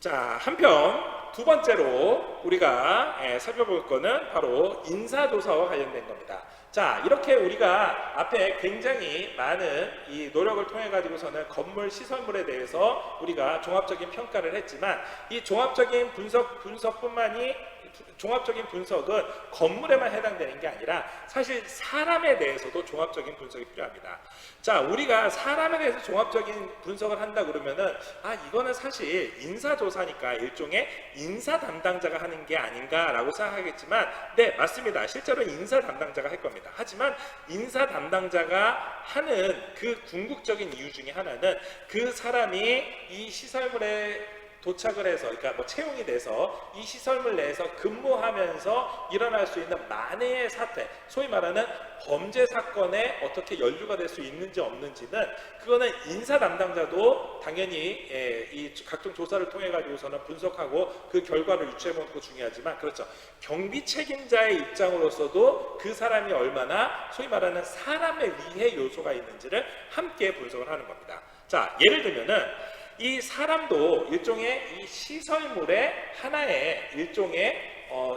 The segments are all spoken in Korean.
자, 한편 두 번째로 우리가 살펴볼 거는 바로 인사조사와 관련된 겁니다. 자, 이렇게 우리가 앞에 굉장히 많은 이 노력을 통해 가지고서는 건물 시설물에 대해서 우리가 종합적인 평가를 했지만, 이 종합적인 종합적인 분석은 건물에만 해당되는 게 아니라 사실 사람에 대해서도 종합적인 분석이 필요합니다. 자, 우리가 사람에 대해서 종합적인 분석을 한다 그러면은 이거는 사실 인사조사니까 일종의 인사 담당자가 하는 게 아닌가라고 생각하겠지만, 네, 맞습니다. 실제로 인사 담당자가 할 겁니다. 하지만 인사 담당자가 하는 그 궁극적인 이유 중에 하나는 그 사람이 이 시설물에 도착을 해서, 그러니까 뭐 채용이 돼서 이 시설물 내에서 근무하면서 일어날 수 있는 만회의 사태, 소위 말하는 범죄 사건에 어떻게 연루가 될 수 있는지 없는지는, 그거는 인사 담당자도 당연히 이 각종 조사를 통해 가지고서는 분석하고 그 결과를 유추해보는 것도 중요하지만, 그렇죠, 경비 책임자의 입장으로서도 그 사람이 얼마나 소위 말하는 사람의 위해 요소가 있는지를 함께 분석을 하는 겁니다. 자, 예를 들면은 이 사람도 일종의 이 시설물의 하나의 일종의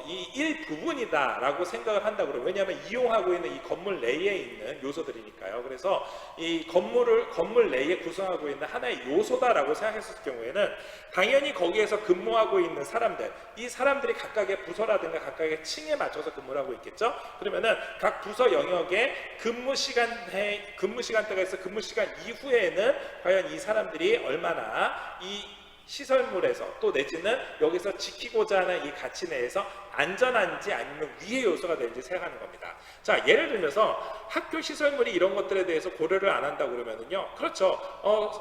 이 일부분이다 라고 생각을 한다 그러면, 왜냐하면 이용하고 있는 이 건물 내에 있는 요소들이니까요. 그래서 이 건물 내에 구성하고 있는 하나의 요소다 라고 생각했을 경우에는 당연히 거기에서 근무하고 있는 사람들, 이 사람들이 각각의 부서라든가 각각의 층에 맞춰서 근무를 하고 있겠죠. 그러면은 각 부서 영역의 근무 시간대가 있어 근무 시간 이후에는 과연 이 사람들이 얼마나 이 시설물에서, 또 내지는 여기서 지키고자 하는 이 가치 내에서 안전한지 아니면 위해 요소가 되는지 생각하는 겁니다. 자, 예를 들면서 학교 시설물이 이런 것들에 대해서 고려를 안 한다고 그러면은요, 그렇죠,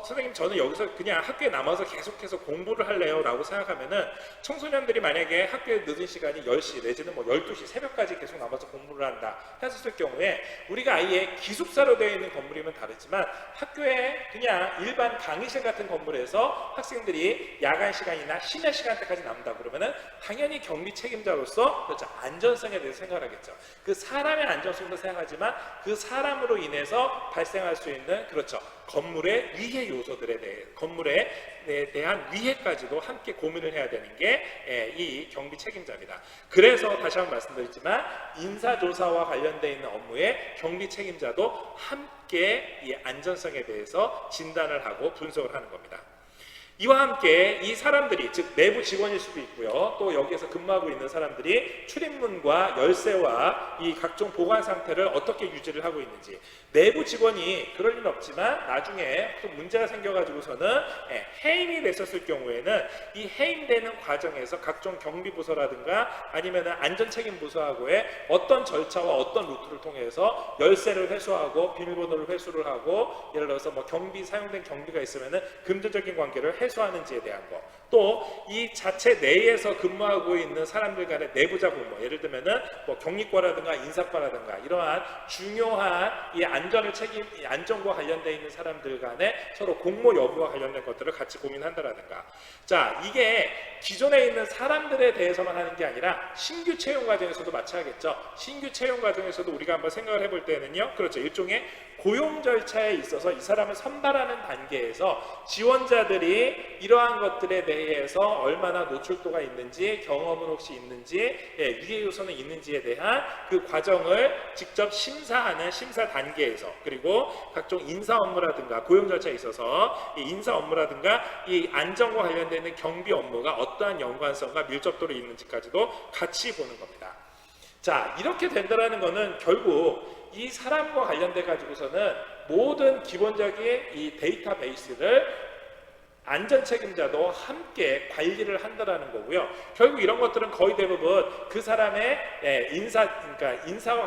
선생님 저는 여기서 그냥 학교에 남아서 계속해서 공부를 할래요 라고 생각하면은, 청소년들이 만약에 학교에 늦은 시간이 10시 내지는 뭐 12시 새벽까지 계속 남아서 공부를 한다 했을 경우에, 우리가 아예 기숙사로 되어 있는 건물이면 다르지만 학교에 그냥 일반 강의실 같은 건물에서 학생들이 야간 시간이나 심야 시간대까지 남는다 그러면은 당연히 경비 책임자로서, 그렇죠, 안전성에 대해서 생각을 하겠죠. 그 사람의 안전성도 생각하지만 그 사람으로 인해서 발생할 수 있는, 그렇죠, 건물의 위해 요소들에 대해, 건물에 대한 위해까지도 함께 고민을 해야 되는 게 이 경비 책임자입니다. 그래서 다시 한번 말씀드리지만 인사조사와 관련되어 있는 업무에 경비 책임자도 함께 이 안전성에 대해서 진단을 하고 분석을 하는 겁니다. 이와 함께 이 사람들이, 즉 내부 직원일 수도 있고요, 또 여기에서 근무하고 있는 사람들이 출입문과 열쇠와 이 각종 보관 상태를 어떻게 유지를 하고 있는지, 내부 직원이 그럴 리는 없지만 나중에 또 문제가 생겨가지고서는 해임이 됐었을 경우에는 이 해임되는 과정에서 각종 경비부서라든가 아니면 안전책임부서하고의 어떤 절차와 어떤 루트를 통해서 열쇠를 회수하고 비밀번호를 회수를 하고, 예를 들어서 뭐 사용된 경비가 있으면은 금전적인 관계를 해소하는지에 대한 거, 또 이 자체 내에서 근무하고 있는 사람들 간의 내부자 근무, 예를 들면은 뭐 경리과라든가 인사과라든가 이러한 중요한 이 안전과 관련되어 있는 사람들 간의 서로 공모 여부와 관련된 것들을 같이 고민한다라든가. 자, 이게 기존에 있는 사람들에 대해서만 하는 게 아니라 신규 채용 과정에서도 마찬가지겠죠. 신규 채용 과정에서도 우리가 한번 생각을 해볼 때는요, 그렇죠, 일종의 고용 절차에 있어서 이 사람을 선발하는 단계에서 지원자들이 이러한 것들에 대해서 얼마나 노출도가 있는지, 경험은 혹시 있는지, 위해 요소는 있는지에 대한 그 과정을 직접 심사하는 심사 단계에서, 그리고 각종 인사 업무라든가 고용 절차에 있어서 이 인사 업무라든가 이 안전과 관련되는 경비 업무가 어떠한 연관성과 밀접도를 있는지까지도 같이 보는 겁니다. 자, 이렇게 된다는 것은 결국 이 사람과 관련돼 가지고서는 모든 기본적인 이 데이터베이스를 안전 책임자도 함께 관리를 한다라는 거고요. 결국 이런 것들은 거의 대부분 그 사람의 인사와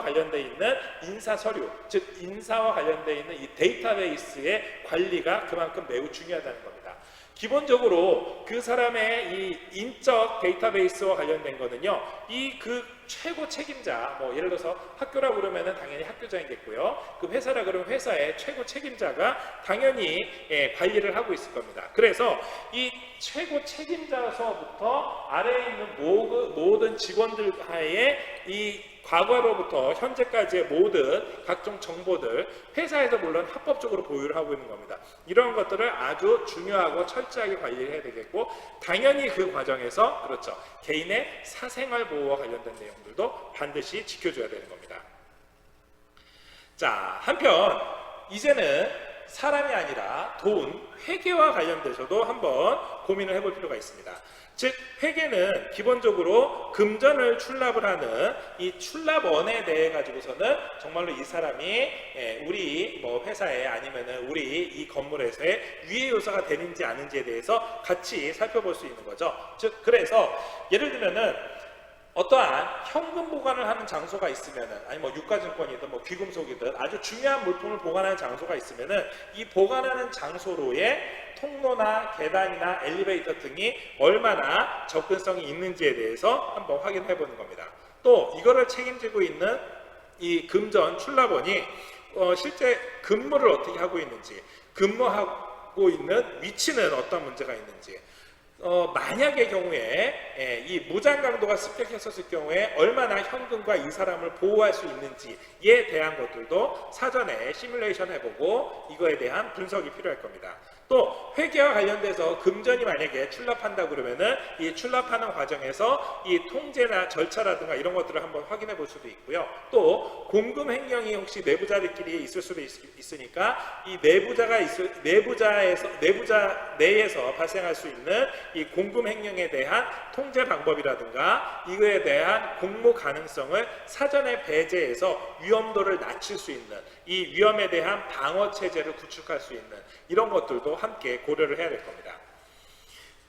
관련돼 있는 인사 서류, 즉 인사와 관련돼 있는 이 데이터베이스의 관리가 그만큼 매우 중요하다는 겁니다. 기본적으로 그 사람의 이 인적 데이터베이스와 관련된 거는요, 이 그 최고 책임자, 뭐 예를 들어서 학교라고 그러면은 당연히 학교장이겠고요, 그 회사라 그러면 회사의 최고 책임자가 당연히 관리를 하고 있을 겁니다. 그래서 이 최고 책임자서부터 아래에 있는 모든 직원들 하에 이 과거로부터 현재까지의 모든 각종 정보들 회사에서 물론 합법적으로 보유를 하고 있는 겁니다. 이런 것들을 아주 중요하고 철저하게 관리를 해야 되겠고, 당연히 그 과정에서 그렇죠, 개인의 사생활 보호와 관련된 내용들도 반드시 지켜줘야 되는 겁니다. 자, 한편 이제는 사람이 아니라 돈, 회계와 관련돼서도 한번 고민을 해볼 필요가 있습니다. 즉, 회계는 기본적으로 금전을 출납을 하는 이 출납원에 대해 가지고서는 정말로 이 사람이 우리 뭐 회사에 아니면은 우리 이 건물에서의 위의 요소가 되는지 아닌지에 대해서 같이 살펴볼 수 있는 거죠. 즉, 그래서 예를 들면은 어떠한 현금 보관을 하는 장소가 있으면은, 아니 뭐 유가증권이든 뭐 귀금속이든 아주 중요한 물품을 보관하는 장소가 있으면은 이 보관하는 장소로의 통로나 계단이나 엘리베이터 등이 얼마나 접근성이 있는지에 대해서 한번 확인해 보는 겁니다. 또 이거를 책임지고 있는 이 금전 출납원이 실제 근무를 어떻게 하고 있는지, 근무하고 있는 위치는 어떤 문제가 있는지, 만약의 경우에 이 무장 강도가 습격했었을 경우에 얼마나 현금과 이 사람을 보호할 수 있는지에 대한 것들도 사전에 시뮬레이션 해보고 이거에 대한 분석이 필요할 겁니다. 또 회계와 관련돼서 금전이 만약에 출납한다 그러면은 이 출납하는 과정에서 이 통제나 절차라든가 이런 것들을 한번 확인해 볼 수도 있고요. 또 공금 횡령이 혹시 내부자들끼리 있을 수도 있으니까 이 내부자 내에서 발생할 수 있는 이 공금 횡령에 대한 통제 방법이라든가 이거에 대한 공모 가능성을 사전에 배제해서 위험도를 낮출 수 있는, 이 위험에 대한 방어 체제를 구축할 수 있는 이런 것들도 함께 고려를 해야 될 겁니다.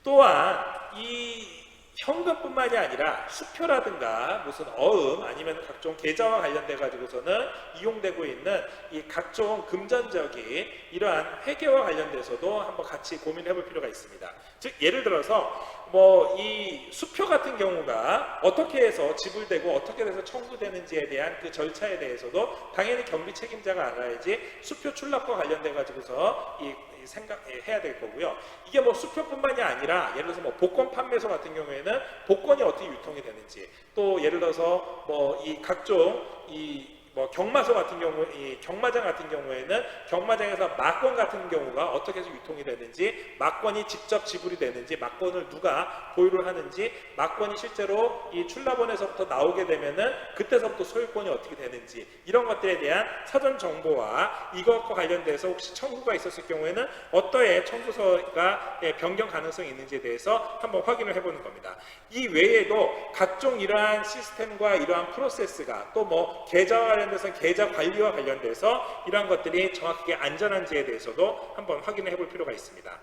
또한 이 현금뿐만이 아니라 수표라든가 무슨 어음 아니면 각종 계좌와 관련돼 가지고서는 이용되고 있는 이 각종 금전적인 이러한 회계와 관련돼서도 한번 같이 고민해 볼 필요가 있습니다. 즉 예를 들어서 뭐 이 수표 같은 경우가 어떻게 해서 지불되고 어떻게 해서 청구되는지에 대한 그 절차에 대해서도 당연히 경비 책임자가 알아야지 수표 출납과 관련돼 가지고서 생각해야 될 거고요. 이게 뭐 수표뿐만이 아니라 예를 들어서 뭐 복권 판매소 같은 경우에는 복권이 어떻게 유통이 되는지, 또 예를 들어서 뭐 이 각종 뭐 경마소 같은 경우, 이 경마장 같은 경우에는 경마장에서 막권 같은 경우가 어떻게 해서 유통이 되는지, 막권이 직접 지불이 되는지, 막권을 누가 보유를 하는지, 막권이 실제로 이 출납원에서부터 나오게 되면은 그때서부터 소유권이 어떻게 되는지 이런 것들에 대한 사전 정보와 이것과 관련돼서 혹시 청구가 있었을 경우에는 어떠한 청구서가 변경 가능성이 있는지에 대해서 한번 확인을 해보는 겁니다. 이 외에도 각종 이러한 시스템과 이러한 프로세스가 또 뭐 계좌와 관련돼서 계좌 관리와 관련돼서 이러한 것들이 정확하게 안전한지에 대해서도 한번 확인을 해볼 필요가 있습니다.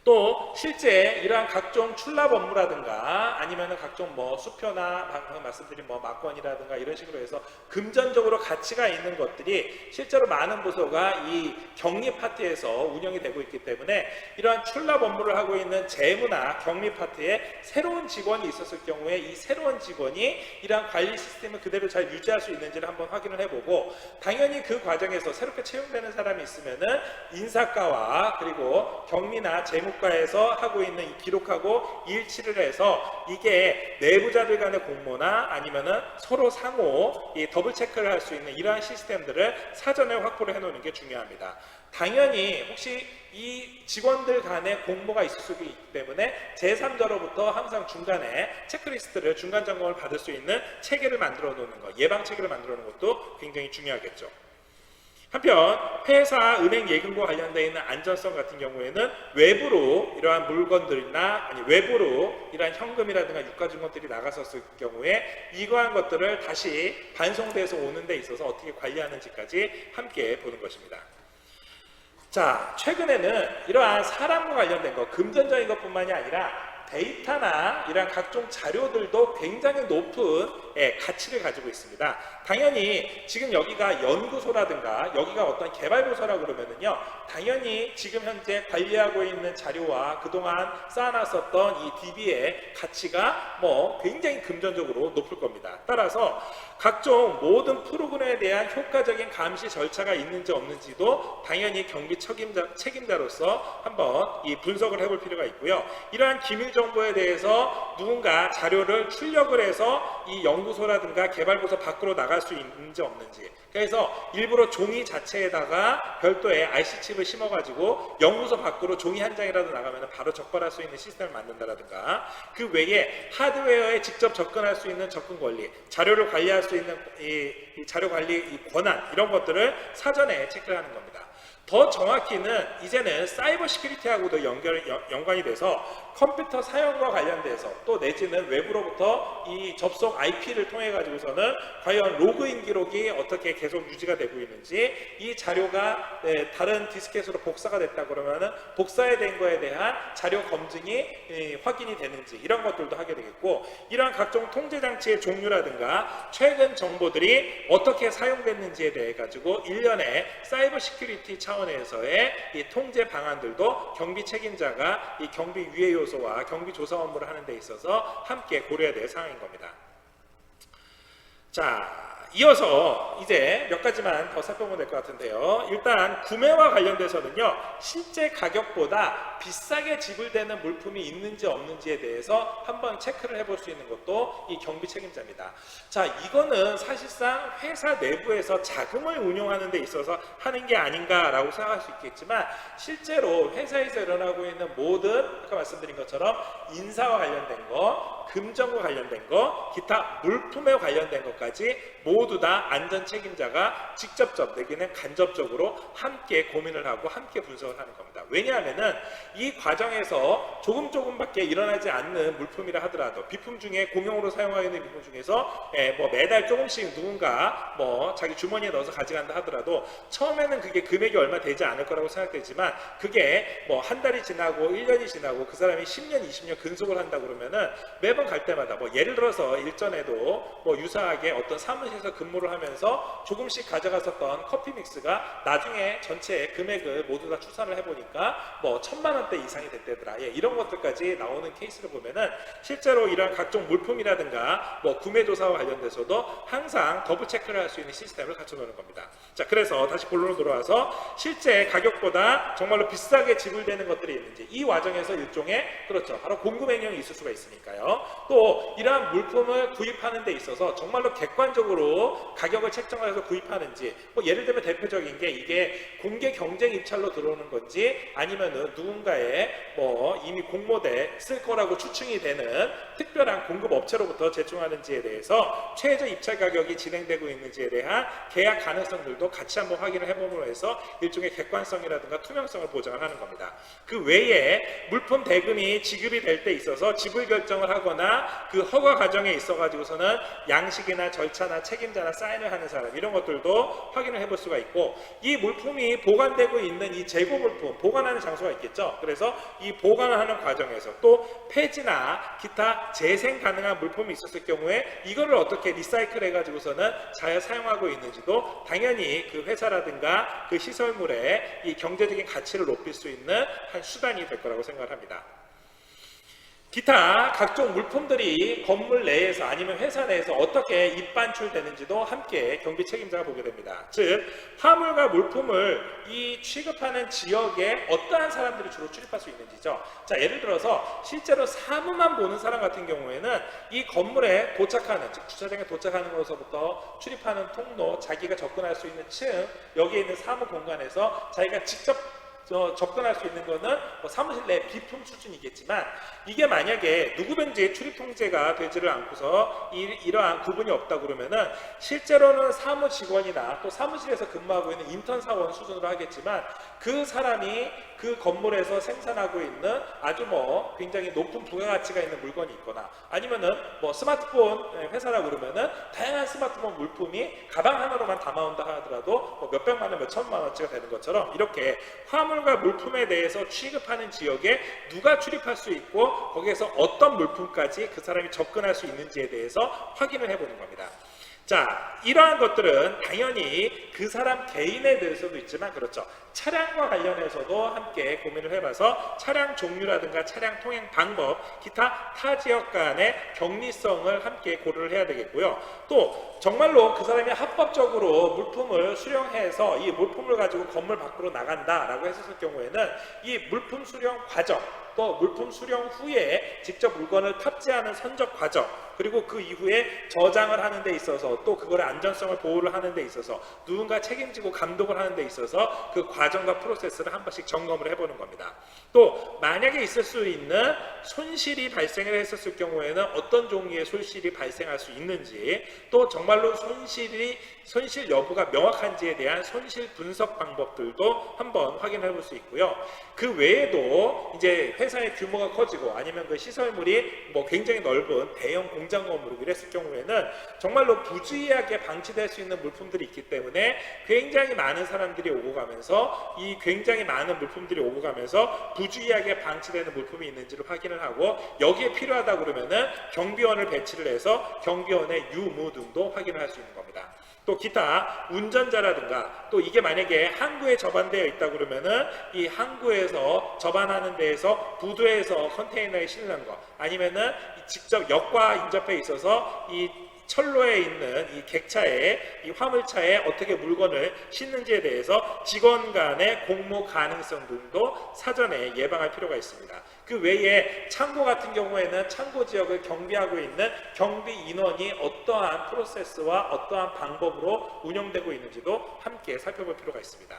또 실제 이러한 각종 출납 업무라든가 아니면은 각종 뭐 수표나 방금 말씀드린 뭐 막권이라든가 이런 식으로 해서 금전적으로 가치가 있는 것들이 실제로 많은 부서가 이 격리 파트에서 운영이 되고 있기 때문에 이러한 출납 업무를 하고 있는 재무나 격리 파트에 새로운 직원이 있었을 경우에 이 새로운 직원이 이러한 관리 시스템을 그대로 잘 유지할 수 있는지를 한번 확인을 해보고, 당연히 그 과정에서 새롭게 채용되는 사람이 있으면은 인사과와 그리고 격리나 재무 과에서 하고 있는 이 기록하고 일치를 해서 이게 내부자들 간의 공모나 아니면은 서로 상호 이 더블 체크를 할 수 있는 이러한 시스템들을 사전에 확보를 해놓는 게 중요합니다. 당연히 혹시 이 직원들 간의 공모가 있을 수 있기 때문에 제3자로부터 항상 중간에 체크리스트를 중간 점검을 받을 수 있는 체계를 만들어 놓는 것, 예방 체계를 만들어 놓는 것도 굉장히 중요하겠죠. 한편 회사 은행 예금과 관련되어 있는 안전성 같은 경우에는 외부로 이러한 물건들이나 외부로 이러한 현금이라든가 유가증권들이 나갔었을 경우에 이러한 것들을 다시 반송돼서 오는 데 있어서 어떻게 관리하는지까지 함께 보는 것입니다. 자, 최근에는 이러한 사람과 관련된 것, 금전적인 것뿐만이 아니라 데이터나 이런 각종 자료들도 굉장히 높은 가치를 가지고 있습니다. 당연히 지금 여기가 연구소라든가 여기가 어떤 개발부서라 그러면은요, 당연히 지금 현재 관리하고 있는 자료와 그동안 쌓아놨었던 이 DB의 가치가 뭐 굉장히 금전적으로 높을 겁니다. 따라서 각종 모든 프로그램에 대한 효과적인 감시 절차가 있는지 없는지도 당연히 경비 책임자로서 한번 이 분석을 해볼 필요가 있고요. 이러한 기밀 정보에 대해서 누군가 자료를 출력을 해서 이 연구소라든가 개발부서 밖으로 나갈 수 있는지 없는지, 그래서 일부러 종이 자체에다가 별도의 IC칩을 심어가지고 연구소 밖으로 종이 한 장이라도 나가면 바로 접근할 수 있는 시스템을 만든다라든가, 그 외에 하드웨어에 직접 접근할 수 있는 접근 권리, 자료를 관리할 수 있는 이 자료 관리 이 권한, 이런 것들을 사전에 체크를 하는 겁니다. 더 정확히는 이제는 사이버 시큐리티하고도 연관이 돼서 컴퓨터 사용과 관련돼서, 또 내지는 외부로부터 이 접속 IP를 통해 가지고서는 과연 로그인 기록이 어떻게 계속 유지가 되고 있는지, 이 자료가 다른 디스켓으로 복사가 됐다 그러면은 복사에 된 거에 대한 자료 검증이 확인이 되는지, 이런 것들도 하게 되겠고, 이러한 각종 통제 장치의 종류라든가 최근 정보들이 어떻게 사용됐는지에 대해 가지고 일련의 사이버 시큐리티 차원에서의 이 통제 방안들도 경비 책임자가 이 경비 유해 요소와 경비 조사 업무를 하는 데 있어서 함께 고려해야 될 사항인 겁니다. 자, 이어서 이제 몇 가지만 더 살펴보면 될 것 같은데요. 일단 구매와 관련돼서는요, 실제 가격보다 비싸게 지불되는 물품이 있는지 없는지에 대해서 한번 체크를 해볼 수 있는 것도 이 경비 책임자입니다. 자, 이거는 사실상 회사 내부에서 자금을 운용하는 데 있어서 하는 게 아닌가라고 생각할 수 있겠지만, 실제로 회사에서 일어나고 있는 모든 아까 말씀드린 것처럼 인사와 관련된 거, 금전과 관련된 거, 기타 물품에 관련된 것까지 모두 다 안전 책임자가 직접적 내지는 간접적으로 함께 고민을 하고 함께 분석을 하는 겁니다. 왜냐하면은 이 과정에서 조금밖에 일어나지 않는 물품이라 하더라도, 비품 중에 공용으로 사용하고 있는 비품 중에서 뭐 매달 조금씩 누군가 뭐 자기 주머니에 넣어서 가져간다 하더라도 처음에는 그게 금액이 얼마 되지 않을 거라고 생각되지만, 그게 뭐 한 달이 지나고 1년이 지나고 그 사람이 10년, 20년 근속을 한다 그러면은 매번 갈 때마다 뭐 예를 들어서 일전에도 뭐 유사하게 어떤 사무실에서 근무를 하면서 조금씩 가져갔었던 커피 믹스가 나중에 전체 금액을 모두 다 추산을 해보니까 뭐 1,000만 원대 이상이 됐대더라. 이런 것들까지 나오는 케이스를 보면은 실제로 이러한 각종 물품이라든가 뭐 구매 조사와 관련돼서도 항상 더블 체크를 할 수 있는 시스템을 갖춰놓는 겁니다. 자, 그래서 다시 본론으로 돌아와서 실제 가격보다 정말로 비싸게 지불되는 것들이 있는지, 이 과정에서 일종의 그렇죠, 바로 공급 행령이 있을 수가 있으니까요. 또 이러한 물품을 구입하는 데 있어서 정말로 객관적으로 가격을 책정해서 구입하는지, 뭐 예를 들면 대표적인 게 이게 공개 경쟁 입찰로 들어오는 건지, 아니면은 누군가의 뭐 이미 공모돼 쓸 거라고 추측이 되는 특별한 공급 업체로부터 제공하는지에 대해서 최저 입찰 가격이 진행되고 있는지에 대한 계약 가능성들도 같이 한번 확인을 해봄으로 해서 일종의 객관성이라든가 투명성을 보장을 하는 겁니다. 그 외에 물품 대금이 지급이 될 때 있어서 지불 결정을 하거나 그 허가 과정에 있어 가지고서는 양식이나 절차나 책임자나 사인을 하는 사람, 이런 것들도 확인을 해볼 수가 있고, 이 물품이 보관되고 있는 이 재고 물품, 보관하는 장소가 있겠죠. 그래서 이 보관하는 과정에서 또 폐지나 기타 재생 가능한 물품이 있었을 경우에 이거를 어떻게 리사이클 해가지고서는 잘 사용하고 있는지도 당연히 그 회사라든가 그 시설물의 이 경제적인 가치를 높일 수 있는 한 수단이 될 거라고 생각을 합니다. 기타 각종 물품들이 건물 내에서 아니면 회사 내에서 어떻게 입반출되는지도 함께 경비 책임자가 보게 됩니다. 즉, 화물과 물품을 이 취급하는 지역에 어떠한 사람들이 주로 출입할 수 있는지죠. 자, 예를 들어서 실제로 사무만 보는 사람 같은 경우에는 이 건물에 도착하는, 즉 주차장에 도착하는 것서부터 출입하는 통로, 자기가 접근할 수 있는 층, 여기에 있는 사무 공간에서 자기가 직접 접근할 수 있는 거는 뭐 사무실 내 비품 수준이겠지만, 이게 만약에 누구든지 출입 통제가 되지를 않고서 이러한 구분이 없다 그러면은 실제로는 사무 직원이나 또 사무실에서 근무하고 있는 인턴 사원 수준으로 하겠지만, 그 사람이 그 건물에서 생산하고 있는 아주 뭐 굉장히 높은 부가가치가 있는 물건이 있거나, 아니면은 뭐 스마트폰 회사라고 그러면은 다양한 스마트폰 물품이 가방 하나로만 담아온다 하더라도 뭐 몇백만 원, 몇천만 원치가 되는 것처럼, 이렇게 화물과 물품에 대해서 취급하는 지역에 누가 출입할 수 있고 거기에서 어떤 물품까지 그 사람이 접근할 수 있는지에 대해서 확인을 해보는 겁니다. 자, 이러한 것들은 당연히 그 사람 개인에 대해서도 있지만, 그렇죠, 차량과 관련해서도 함께 고민을 해봐서 차량 종류라든가 차량 통행 방법, 기타 타 지역 간의 격리성을 함께 고려를 해야 되겠고요. 또 정말로 그 사람이 합법적으로 물품을 수령해서 이 물품을 가지고 건물 밖으로 나간다라고 했을 경우에는 이 물품 수령 과정, 또 물품 수령 후에 직접 물건을 탑재하는 선적 과정, 그리고 그 이후에 저장을 하는 데 있어서 또 그거를 안전성을 보호를 하는 데 있어서 누군가 책임지고 감독을 하는 데 있어서 그 과정과 프로세스를 한 번씩 점검을 해보는 겁니다. 또 만약에 있을 수 있는 손실이 발생을 했었을 경우에는 어떤 종류의 손실이 발생할 수 있는지, 또 정말로 손실 여부가 명확한지에 대한 손실 분석 방법들도 한번 확인해 볼 수 있고요. 그 외에도 이제 회사의 규모가 커지고 아니면 그 시설물이 뭐 굉장히 넓은 대형 공장 건물이고 이랬을 경우에는 정말로 부주의하게 방치될 수 있는 물품들이 있기 때문에 굉장히 많은 사람들이 오고 가면서 이 굉장히 많은 물품들이 오고 가면서 부주의하게 방치되는 물품이 있는지를 확인을 하고, 여기에 필요하다 그러면은 경비원을 배치를 해서 경비원의 유무 등도 확인을 할 수 있는 겁니다. 또 기타 운전자라든가, 또 이게 만약에 항구에 접안되어 있다 그러면은 이 항구에서 접안하는 데에서 부두에서 컨테이너에 실는 거, 아니면은 직접 역과 인접해 있어서 이 철로에 있는 이 객차에, 이 화물차에 어떻게 물건을 싣는지에 대해서 직원 간의 공모 가능성 등도 사전에 예방할 필요가 있습니다. 그 외에 창고 같은 경우에는 창고 지역을 경비하고 있는 경비 인원이 어떠한 프로세스와 어떠한 방법으로 운영되고 있는지도 함께 살펴볼 필요가 있습니다.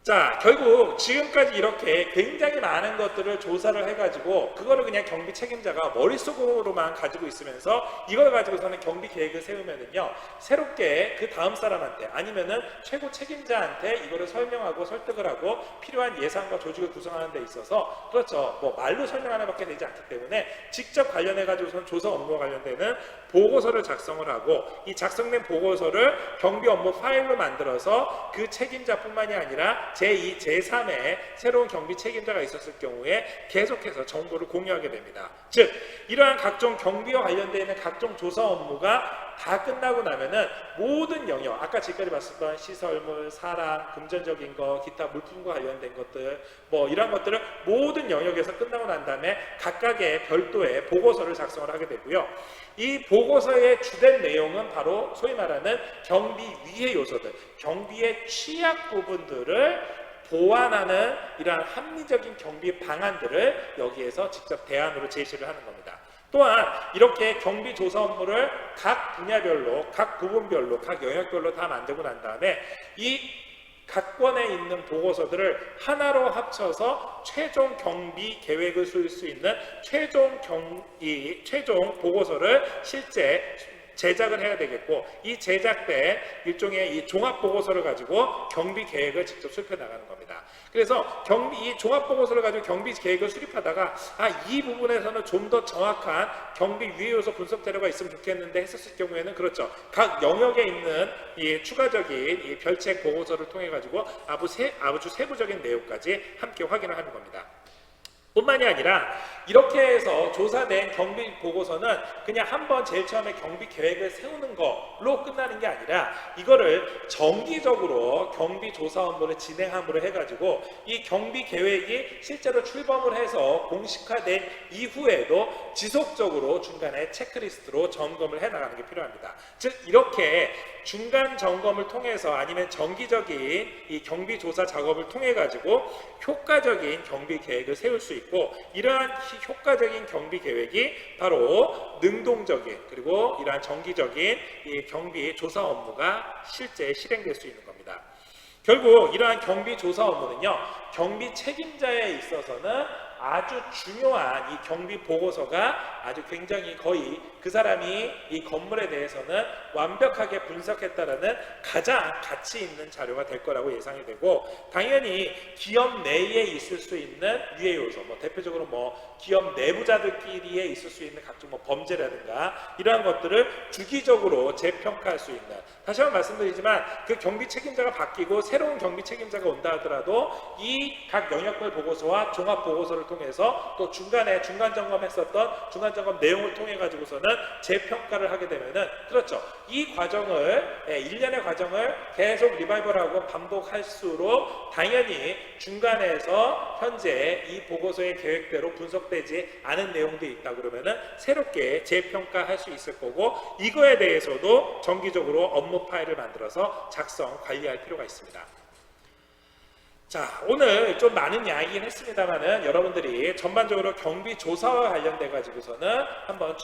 자, 결국 지금까지 이렇게 굉장히 많은 것들을 조사를 해가지고 그거를 그냥 경비 책임자가 머릿속으로만 가지고 있으면서 이걸 가지고서는 경비 계획을 세우면은요, 새롭게 그 다음 사람한테 아니면은 최고 책임자한테 이거를 설명하고 설득을 하고 필요한 예산과 조직을 구성하는 데 있어서, 그렇죠, 뭐 말로 설명하는 밖에 되지 않기 때문에 직접 관련해 가지고서는 조사 업무와 관련되는 보고서를 작성을 하고, 이 작성된 보고서를 경비 업무 파일로 만들어서 그 책임자뿐만이 아니라 제2, 제3의 새로운 경비 책임자가 있었을 경우에 계속해서 정보를 공유하게 됩니다. 즉, 이러한 각종 경비와 관련되어 있는 각종 조사 업무가 다 끝나고 나면은 모든 영역, 아까 지금까지 봤었던 시설물, 사람, 금전적인 거, 기타 물품과 관련된 것들, 뭐 이런 것들을 모든 영역에서 끝나고 난 다음에 각각의 별도의 보고서를 작성을 하게 되고요. 이 보고서의 주된 내용은 바로 소위 말하는 경비 위해 요소들, 경비의 취약 부분들을 보완하는 이러한 합리적인 경비 방안들을 여기에서 직접 대안으로 제시를 하는 겁니다. 또한 이렇게 경비 조사 업무를 각 분야별로, 각 부분별로, 각 영역별로 다 만들고 난 다음에 이 각 권에 있는 보고서들을 하나로 합쳐서 최종 경비 계획을 쓸 수 있는 최종 보고서를 실제 제작을 해야 되겠고, 이 제작된 일종의 이 종합 보고서를 가지고 경비 계획을 직접 수립해 나가는 겁니다. 그래서 이 종합 보고서를 가지고 경비 계획을 수립하다가 이 부분에서는 좀 더 정확한 경비 위해 요소 분석 자료가 있으면 좋겠는데 했었을 경우에는, 그렇죠, 각 영역에 있는 이 추가적인 이 별책 보고서를 통해 가지고 아주 세부적인 내용까지 함께 확인을 하는 겁니다. 뿐만이 아니라 이렇게 해서 조사된 경비 보고서는 그냥 한번 제일 처음에 경비 계획을 세우는 걸로 끝나는 게 아니라 이거를 정기적으로 경비 조사 업무를 진행함으로 해가지고 이 경비 계획이 실제로 출범을 해서 공식화된 이후에도 지속적으로 중간에 체크리스트로 점검을 해나가는 게 필요합니다. 즉, 이렇게 중간 점검을 통해서 아니면 정기적인 이 경비 조사 작업을 통해 가지고 효과적인 경비 계획을 세울 수 있고, 이러한 효과적인 경비 계획이 바로 능동적인 그리고 이러한 정기적인 이 경비 조사 업무가 실제 실행될 수 있는 겁니다. 결국 이러한 경비 조사 업무는요, 경비 책임자에 있어서는 아주 중요한 이 경비 보고서가 아주 굉장히 거의 그 사람이 이 건물에 대해서는 완벽하게 분석했다라는 가장 가치 있는 자료가 될 거라고 예상이 되고, 당연히 기업 내에 있을 수 있는 유해 요소, 뭐 대표적으로 뭐 기업 내부자들끼리에 있을 수 있는 각종 뭐 범죄라든가 이러한 것들을 주기적으로 재평가할 수 있는, 다시 한번 말씀드리지만 그 경비 책임자가 바뀌고 새로운 경비 책임자가 온다 하더라도 이 각 영역별 보고서와 종합 보고서를 통해서 또 중간에 중간 점검했었던 중간 점검 내용을 통해 가지고서는 재평가를 하게 되면은, 그렇죠, 이 과정을 1년의 과정을 계속 리바이벌하고 반복할수록 당연히 중간에서 현재 이 보고서의 계획대로 분석되지 않은 내용들이 있다 그러면은 새롭게 재평가할 수 있을 거고, 이거에 대해서도 정기적으로 업무 파일을 만들어서 작성 관리할 필요가 있습니다. 자, 오늘 좀 많은 이야기긴 했습니다만은 여러분들이 전반적으로 경비 조사와 관련돼 가지고서는 한번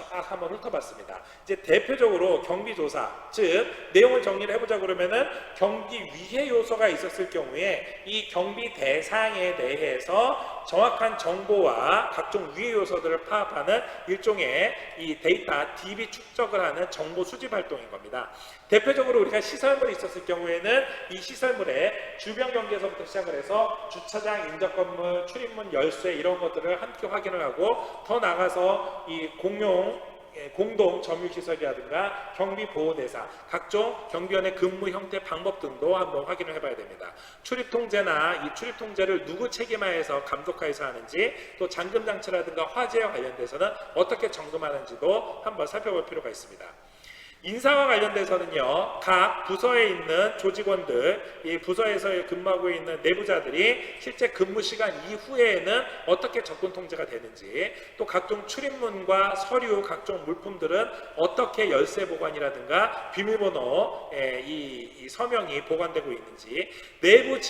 훑어봤습니다. 이제 대표적으로 경비 조사, 즉 내용을 정리를 해보자 그러면은 경비 위해 요소가 있었을 경우에 이 경비 대상에 대해서 정확한 정보와 각종 위해 요소들을 파악하는 일종의 이 데이터 DB 축적을 하는 정보 수집 활동인 겁니다. 대표적으로 우리가 시설물이 있었을 경우에는 이 시설물의 주변 경계에서부터 시작을 해서 주차장, 인접 건물, 출입문, 열쇠 이런 것들을 함께 확인을 하고 더 나가서 이 공동 점유시설이라든가 경비보호대사, 각종 경비원의 근무 형태 방법 등도 한번 확인을 해봐야 됩니다. 출입통제나 이 출입통제를 누구 책임하에서 감독하에서 하는지, 또 잠금장치라든가 화재와 관련돼서는 어떻게 점검하는지도 한번 살펴볼 필요가 있습니다. 인사와 관련돼서는요, 각 부서에 있는 조직원들, 이 부서에서 근무하고 있는 내부자들이 실제 근무 시간 이후에는 어떻게 접근 통제가 되는지, 또 각종 출입문과 서류, 각종 물품들은 어떻게 열쇠 보관이라든가 비밀번호, 이 서명이 보관되고 있는지, 내부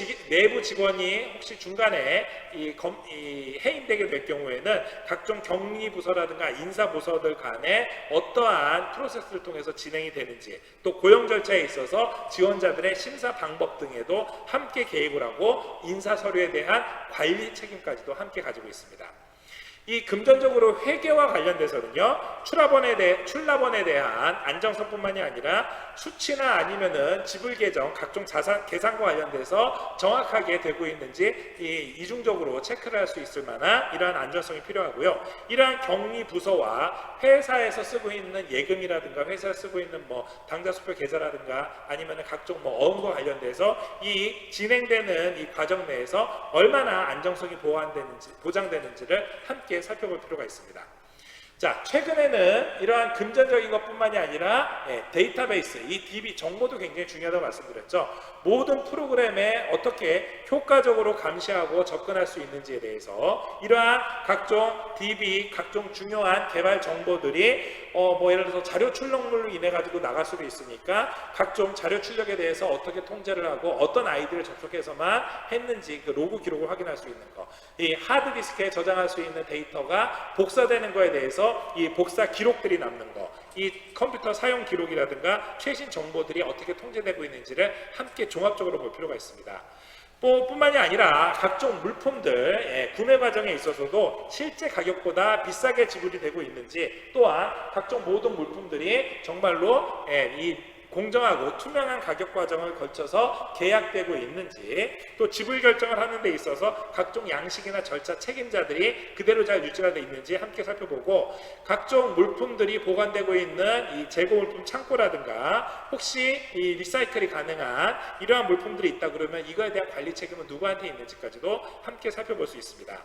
직원이 혹시 중간에 이 해임되게 될 경우에는 각종 격리부서라든가 인사부서들 간에 어떠한 프로세스를 통해서 진행이 되는지, 또 고용 절차에 있어서 지원자들의 심사 방법 등에도 함께 개입을 하고 인사 서류에 대한 관리 책임까지도 함께 가지고 있습니다. 이 금전적으로 회계와 관련돼서는요, 출납원에 대한 안정성뿐만이 아니라 수치나 아니면은 지불 계정, 각종 자산 계산과 관련돼서 정확하게 되고 있는지 이중적으로 체크를 할 수 있을 만한 이러한 안전성이 필요하고요. 이러한 격리 부서와 회사에서 쓰고 있는 예금이라든가 회사에서 쓰고 있는 뭐 당좌수표 계좌라든가 아니면은 각종 뭐 어음과 관련돼서 이 진행되는 이 과정 내에서 얼마나 안정성이 보장되는지를 함께 살펴볼 필요가 있습니다. 자, 최근에는 이러한 금전적인 것뿐만이 아니라 데이터베이스, 이 DB 정보도 굉장히 중요하다고 말씀드렸죠. 모든 프로그램에 어떻게 효과적으로 감시하고 접근할 수 있는지에 대해서 이러한 각종 DB, 각종 중요한 개발 정보들이 뭐 예를 들어서 자료 출력물로 인해 가지고 나갈 수도 있으니까 각종 자료 출력에 대해서 어떻게 통제를 하고 어떤 아이디를 접속해서만 했는지 그 로그 기록을 확인할 수 있는 거, 이 하드디스크에 저장할 수 있는 데이터가 복사되는 거에 대해서 이 복사 기록들이 남는 거, 이 컴퓨터 사용 기록이라든가 최신 정보들이 어떻게 통제되고 있는지를 함께 종합적으로 볼 필요가 있습니다. 뿐만이 아니라 각종 물품들 구매 과정에 있어서도 실제 가격보다 비싸게 지불이 되고 있는지, 또한 각종 모든 물품들이 정말로 이 공정하고 투명한 가격 과정을 거쳐서 계약되고 있는지, 또 지불 결정을 하는 데 있어서 각종 양식이나 절차 책임자들이 그대로 잘 유지가 되어 있는지 함께 살펴보고, 각종 물품들이 보관되고 있는 이 재고 물품 창고라든가 혹시 이 리사이클이 가능한 이러한 물품들이 있다 그러면 이거에 대한 관리 책임은 누구한테 있는지까지도 함께 살펴볼 수 있습니다.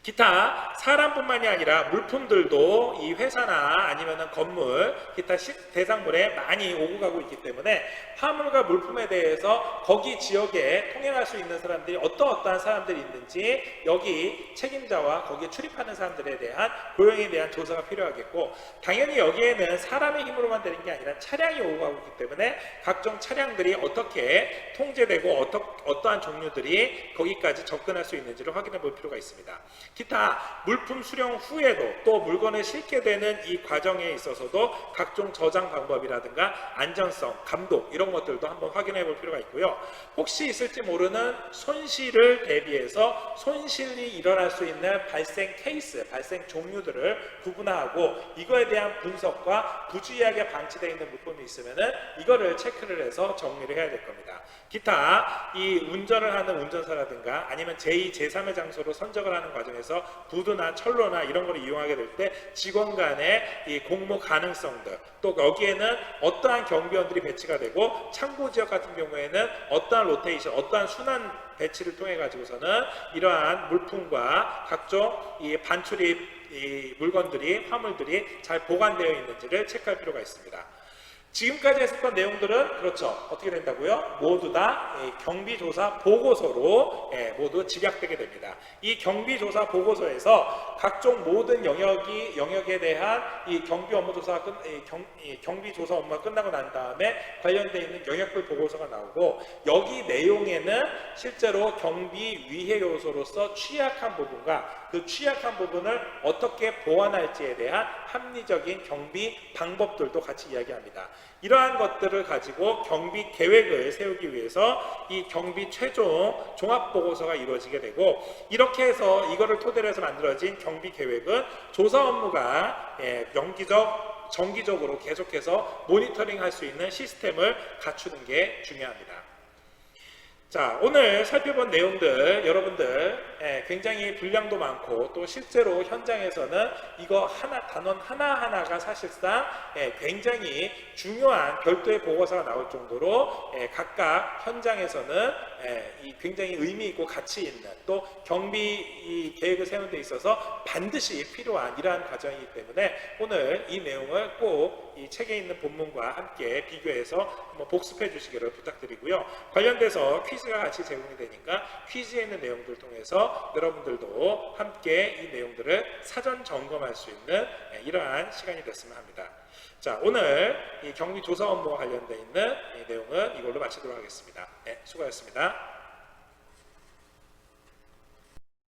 기타 사람뿐만이 아니라 물품들도 이 회사나 아니면은 건물, 기타 대상물에 많이 오고 가고 있기 때문에 화물과 물품에 대해서 거기 지역에 통행할 수 있는 사람들이 어떠한 사람들이 있는지, 여기 책임자와 거기에 출입하는 사람들에 대한 고용에 대한 조사가 필요하겠고, 당연히 여기에는 사람의 힘으로만 되는 게 아니라 차량이 오고 가고 있기 때문에 각종 차량들이 어떻게 통제되고 어떠한 종류들이 거기까지 접근할 수 있는지를 확인해 볼 필요가 있습니다. 기타 물품 수령 후에도 또 물건을 싣게 되는 이 과정에 있어서도 각종 저장 방법이라든가 안전성, 감독 이런 것들도 한번 확인해 볼 필요가 있고요. 혹시 있을지 모르는 손실을 대비해서 손실이 일어날 수 있는 발생 케이스, 발생 종류들을 구분하고 이거에 대한 분석과 부주의하게 방치되어 있는 물품이 있으면은 이거를 체크를 해서 정리를 해야 될 겁니다. 기타 이 운전을 하는 운전사라든가 아니면 제2, 제3의 장소로 선적을 하는 과정에서 부두나 철로나 이런 걸 이용하게 될 때 직원 간의 이 공모 가능성들, 또 여기에는 어떠한 경비원들이 배치가 되고 창고 지역 같은 경우에는 어떠한 로테이션, 어떠한 순환 배치를 통해 가지고서는 이러한 물품과 각종 이 반출입 이 물건들이, 화물들이 잘 보관되어 있는지를 체크할 필요가 있습니다. 지금까지 했었던 내용들은 그렇죠. 어떻게 된다고요? 모두 다 경비조사 보고서로 모두 집약되게 됩니다. 이 경비조사 보고서에서 각종 모든 영역에 대한 이 경비조사 업무가 끝나고 난 다음에 관련되어 있는 영역별 보고서가 나오고, 여기 내용에는 실제로 경비 위해 요소로서 취약한 부분과 그 취약한 부분을 어떻게 보완할지에 대한 합리적인 경비 방법들도 같이 이야기합니다. 이러한 것들을 가지고 경비 계획을 세우기 위해서 이 경비 최종 종합보고서가 이루어지게 되고, 이렇게 해서 이거를 토대로 해서 만들어진 경비 계획은 조사 업무가 정기적으로 계속해서 모니터링 할 수 있는 시스템을 갖추는 게 중요합니다. 자, 오늘 살펴본 내용들 여러분들 굉장히 분량도 많고, 또 실제로 현장에서는 이거 단원 하나하나가 사실상 굉장히 중요한 별도의 보고서가 나올 정도로 각각 현장에서는 이 굉장히 의미 있고 가치 있는, 또 경비 계획을 세우는 데 있어서 반드시 필요한 이러한 과정이기 때문에 오늘 이 내용을 꼭 이 책에 있는 본문과 함께 비교해서 한번 복습해 주시기를 부탁드리고요. 관련돼서 퀴즈가 같이 제공이 되니까 퀴즈에 있는 내용들을 통해서 여러분들도 함께 이 내용들을 사전 점검할 수 있는 이러한 시간이 됐으면 합니다. 자, 오늘 이 경비 조사 업무와 관련되어 있는 이 내용은 이걸로 마치도록 하겠습니다. 네, 수고하셨습니다.